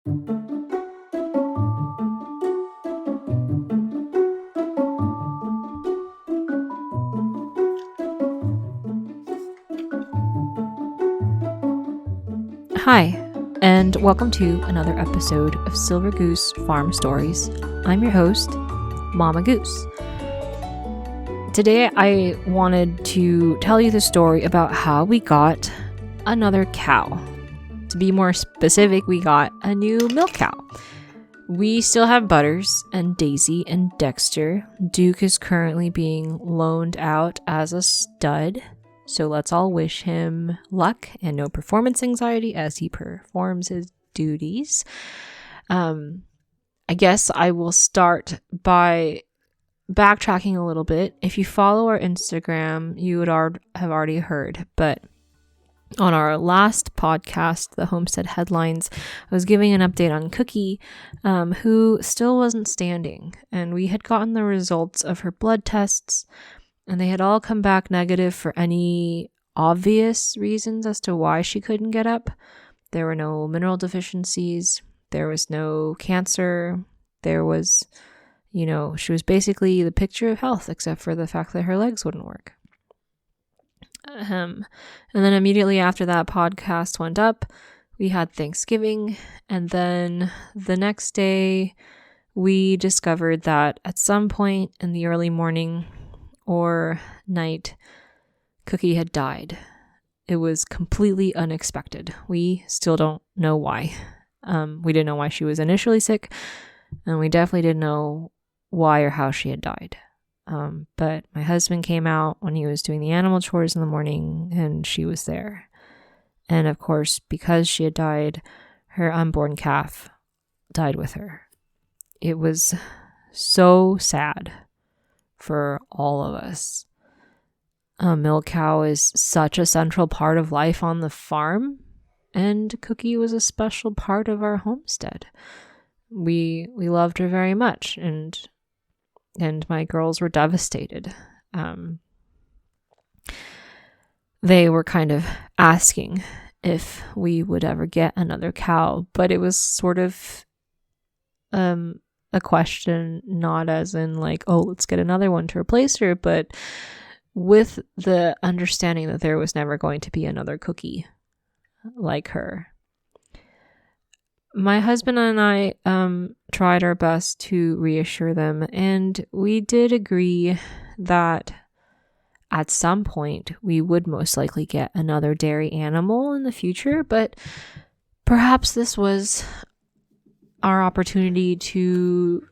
Hi, and welcome to another episode of Silver Goose Farm Stories. I'm your host, Mama Goose. Today I wanted to tell you the story about how we got another cow. To be more specific, we got a new milk cow. We still have Butters and Daisy and Dexter. Duke is currently being loaned out as a stud. So let's all wish him luck and no performance anxiety as he performs his duties. I guess I will start by backtracking a little bit. If you follow our Instagram, you would have already heard, but on our last podcast, the Homestead Headlines, I was giving an update on Cookie, who still wasn't standing, and we had gotten the results of her blood tests, and they had all come back negative for any obvious reasons as to why she couldn't get up. There were no mineral deficiencies. There was no cancer. There was, she was basically the picture of health, except for the fact that her legs wouldn't work. And then immediately after that podcast went up, we had Thanksgiving. And then the next day, we discovered that at some point in the early morning or night, Cookie had died. It was completely unexpected. We still don't know why. We didn't know why she was initially sick, and we definitely didn't know why or how she had died. But my husband came out when he was doing the animal chores in the morning, and she was there. And of course, because she had died, her unborn calf died with her. It was so sad for all of us. A milk cow is such a central part of life on the farm, and Cookie was a special part of our homestead. We loved her very much, and my girls were devastated. They were kind of asking if we would ever get another cow, but it was sort of a question, not as in like, oh, let's get another one to replace her, but with the understanding that there was never going to be another Cookie like her. My husband and I tried our best to reassure them, and we did agree that at some point we would most likely get another dairy animal in the future, but perhaps this was our opportunity to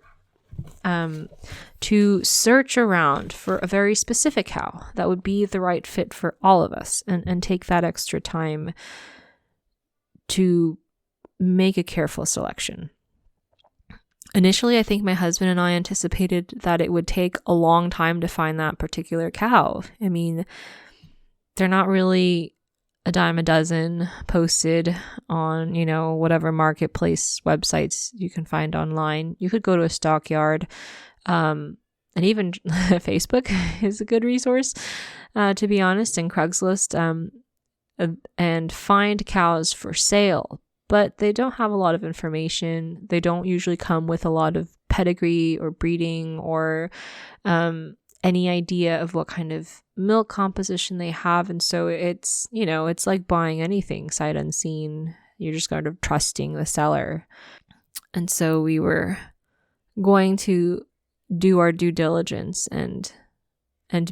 search around for a very specific cow that would be the right fit for all of us, and take that extra time to make a careful selection. Initially, I think my husband and I anticipated that it would take a long time to find that particular cow. I mean, they're not really a dime a dozen posted on, whatever marketplace websites you can find online. You could go to a stockyard, and even Facebook is a good resource, to be honest, and Craigslist, and find cows for sale. But they don't have a lot of information. They don't usually come with a lot of pedigree or breeding or any idea of what kind of milk composition they have. And so it's, it's like buying anything sight unseen. You're just kind of trusting the seller. And so we were going to do our due diligence and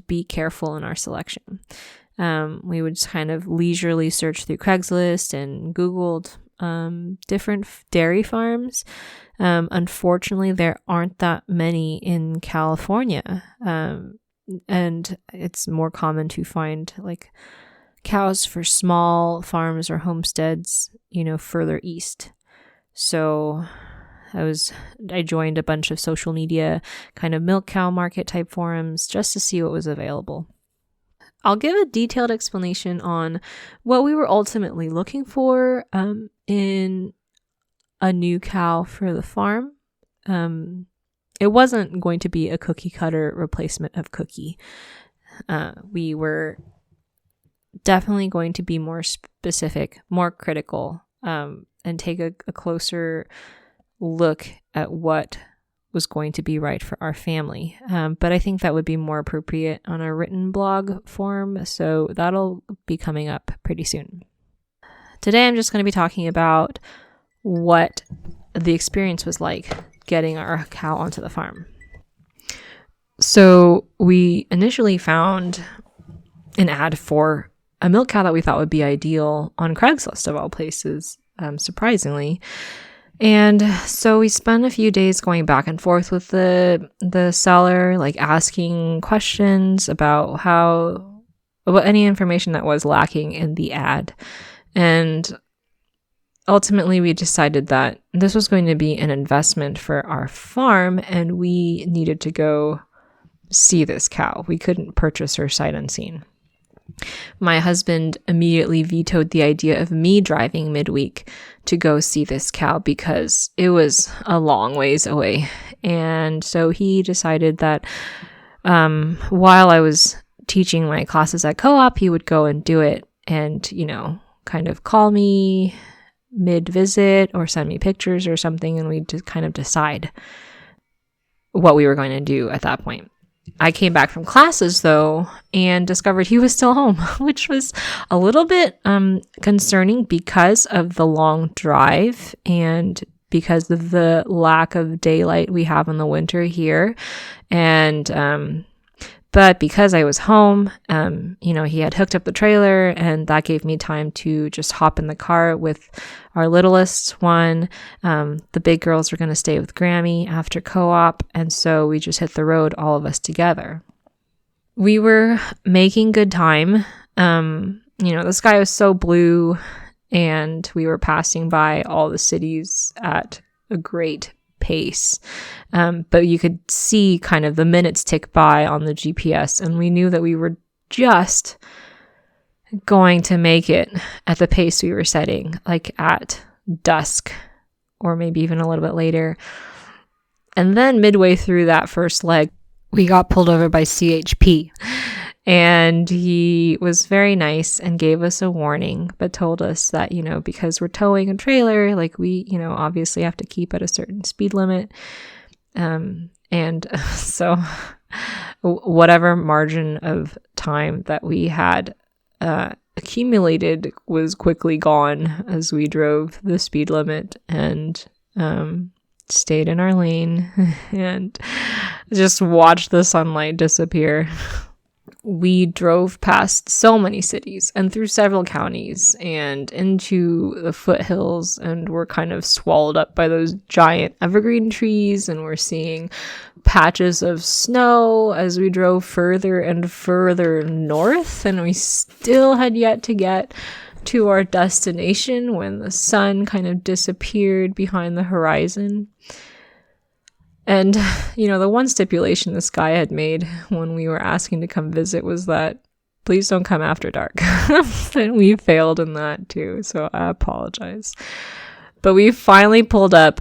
be careful in our selection. We would just kind of leisurely search through Craigslist and Googled different dairy farms. Unfortunately, there aren't that many in California, and it's more common to find like cows for small farms or homesteads, further east. So I joined a bunch of social media kind of milk cow market type forums just to see what was available. I'll give a detailed explanation on what we were ultimately looking for in a new cow for the farm. It wasn't going to be a cookie cutter replacement of Cookie. We were definitely going to be more specific, more critical, and take a closer look at what was going to be right for our family. But I think that would be more appropriate on a written blog form, so that'll be coming up pretty soon. Today I'm just going to be talking about what the experience was like getting our cow onto the farm. So we initially found an ad for a milk cow that we thought would be ideal on Craigslist of all places, surprisingly. And so we spent a few days going back and forth with the seller, like asking questions about any information that was lacking in the ad. And ultimately we decided that this was going to be an investment for our farm and we needed to go see this cow. We couldn't purchase her sight unseen. My husband immediately vetoed the idea of me driving midweek to go see this cow because it was a long ways away. And so he decided that while I was teaching my classes at co-op, he would go and do it and, kind of call me mid-visit or send me pictures or something, and we'd just kind of decide what we were going to do at that point. I came back from classes, though, and discovered he was still home, which was a little bit concerning because of the long drive and because of the lack of daylight we have in the winter here. And but because I was home, he had hooked up the trailer, and that gave me time to just hop in the car with our littlest one. The big girls were going to stay with Grammy after co-op, and so we just hit the road, all of us together. We were making good time. The sky was so blue, and we were passing by all the cities at a great pace. But you could see kind of the minutes tick by on the GPS, and we knew that we were just going to make it at the pace we were setting, like at dusk or maybe even a little bit later. And then midway through that first leg, we got pulled over by CHP. And he was very nice and gave us a warning, but told us that, because we're towing a trailer, like we, obviously have to keep at a certain speed limit. And so whatever margin of time that we had accumulated was quickly gone as we drove the speed limit and stayed in our lane and just watched the sunlight disappear. We drove past so many cities and through several counties and into the foothills, and we're kind of swallowed up by those giant evergreen trees, and we're seeing patches of snow as we drove further and further north, and we still had yet to get to our destination when the sun kind of disappeared behind the horizon. And, the one stipulation this guy had made when we were asking to come visit was that please don't come after dark. And we failed in that too, so I apologize. But we finally pulled up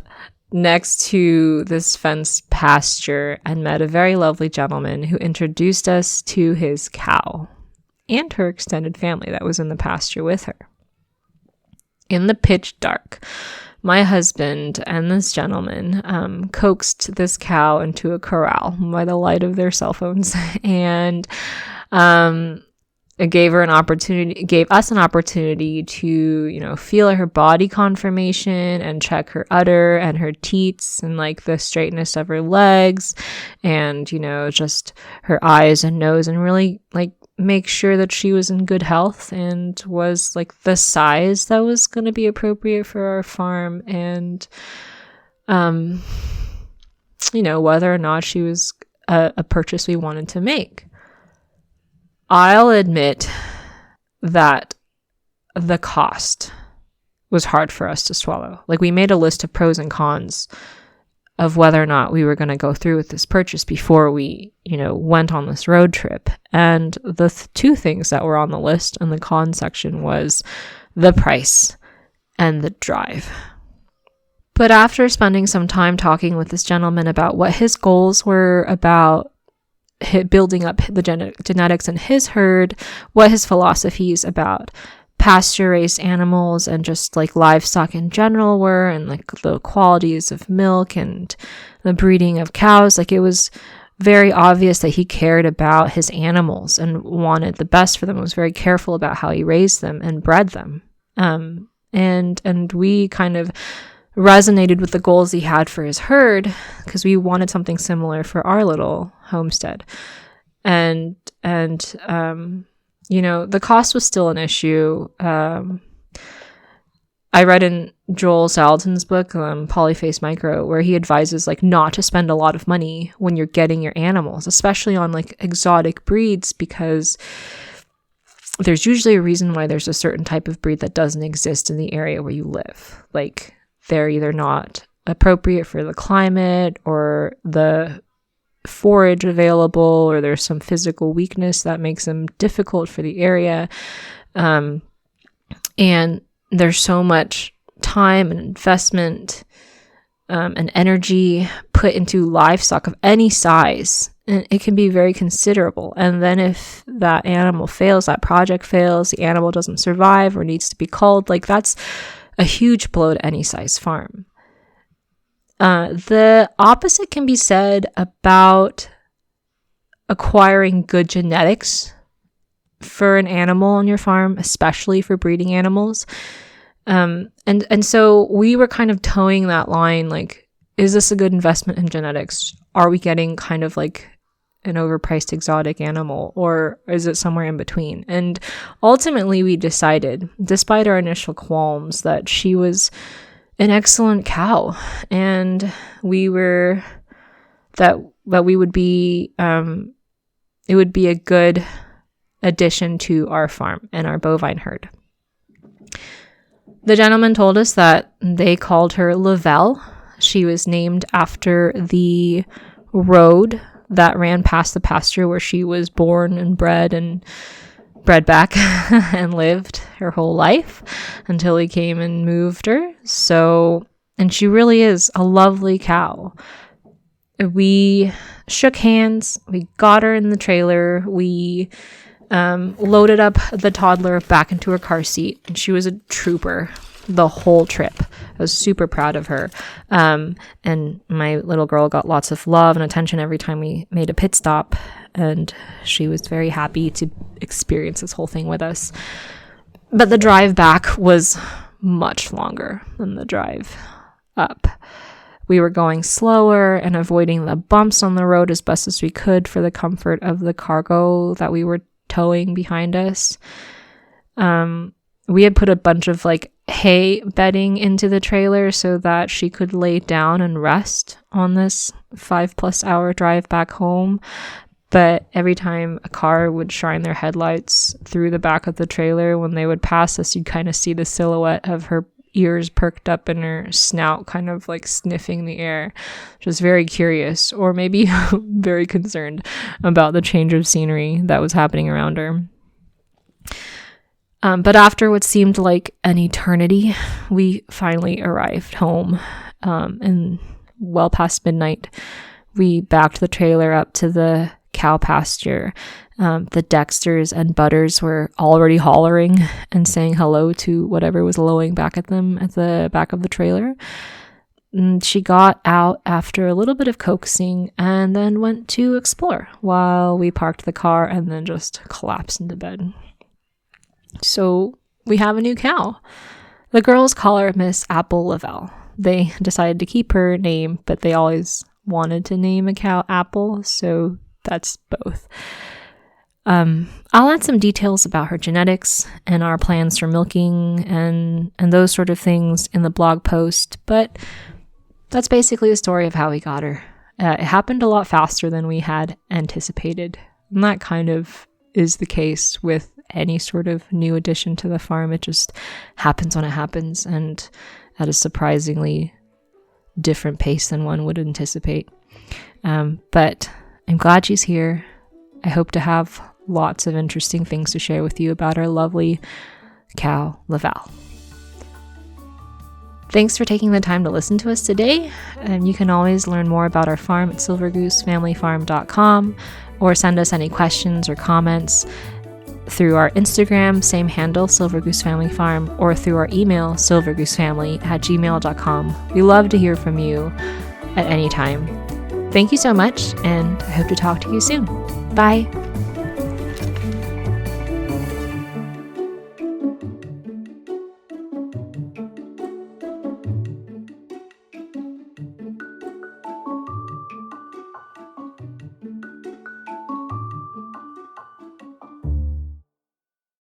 next to this fenced pasture and met a very lovely gentleman who introduced us to his cow and her extended family that was in the pasture with her. In the pitch dark, my husband and this gentleman coaxed this cow into a corral by the light of their cell phones, and it gave us an opportunity to, feel her body conformation and check her udder and her teats and like the straightness of her legs and, just her eyes and nose, and really like make sure that she was in good health and was like the size that was going to be appropriate for our farm, and whether or not she was a purchase we wanted to make. I'll admit that the cost was hard for us to swallow. Like, we made a list of pros and cons of whether or not we were going to go through with this purchase before we, went on this road trip. And the two things that were on the list in the con section was the price and the drive. But after spending some time talking with this gentleman about what his goals were about building up the genetics in his herd, what his philosophies about pasture-raised animals and just like livestock in general were, and like the qualities of milk and the breeding of cows. Like, it was very obvious that he cared about his animals and wanted the best for them. He was very careful about how he raised them and bred them. And we kind of resonated with the goals he had for his herd, because we wanted something similar for our little homestead. And you know, the cost was still an issue. I read in Joel Salatin's book, Polyface Micro, where he advises like not to spend a lot of money when you're getting your animals, especially on like exotic breeds, because there's usually a reason why there's a certain type of breed that doesn't exist in the area where you live. Like, they're either not appropriate for the climate or the forage available, or there's some physical weakness that makes them difficult for the area. And there's so much time and investment and energy put into livestock of any size, and it can be very considerable. And then if that animal fails, that project fails, the animal doesn't survive or needs to be culled, like, that's a huge blow to any size farm. The opposite can be said about acquiring good genetics for an animal on your farm, especially for breeding animals. And so we were kind of towing that line, like, is this a good investment in genetics? Are we getting kind of like an overpriced exotic animal, or is it somewhere in between? And ultimately we decided, despite our initial qualms, that she was an excellent cow, and we were that we would be it would be a good addition to our farm and our bovine herd. The gentleman told us that they called her Lovelle. She was named after the road that ran past the pasture where she was born and bred back and lived her whole life until he came and moved her. So, and she really is a lovely cow. We shook hands, we got her in the trailer, we loaded up the toddler back into her car seat, and she was a trooper the whole trip. I was super proud of her. And my little girl got lots of love and attention every time we made a pit stop, and she was very happy to experience this whole thing with us. But the drive back was much longer than the drive up. We were going slower and avoiding the bumps on the road as best as we could for the comfort of the cargo that we were towing behind us. We had put a bunch of like hay bedding into the trailer so that she could lay down and rest on this 5+ hour drive back home. But every time a car would shine their headlights through the back of the trailer, when they would pass us, you'd kind of see the silhouette of her ears perked up and her snout kind of like sniffing the air, which was very curious, or maybe very concerned about the change of scenery that was happening around her. But after what seemed like an eternity, we finally arrived home. And well past midnight, we backed the trailer up to the cow pasture. The Dexters and Butters were already hollering and saying hello to whatever was lowing back at them at the back of the trailer. And she got out after a little bit of coaxing and then went to explore while we parked the car and then just collapsed into bed. So we have a new cow. The girls call her Miss Apple Lovelle. They decided to keep her name, but they always wanted to name a cow Apple, so that's both. I'll add some details about her genetics and our plans for milking and those sort of things in the blog post, but that's basically the story of how we got her. It happened a lot faster than we had anticipated, and that kind of is the case with any sort of new addition to the farm. It just happens when it happens, and at a surprisingly different pace than one would anticipate. But I'm glad she's here. I hope to have lots of interesting things to share with you about our lovely cow, Lovelle. Thanks for taking the time to listen to us today. And you can always learn more about our farm at silvergoosefamilyfarm.com or send us any questions or comments. through our Instagram, same handle, Silver Goose Family Farm, or through our email, silvergoosefamily@gmail.com. We love to hear from you at any time. Thank you so much, and I hope to talk to you soon. Bye.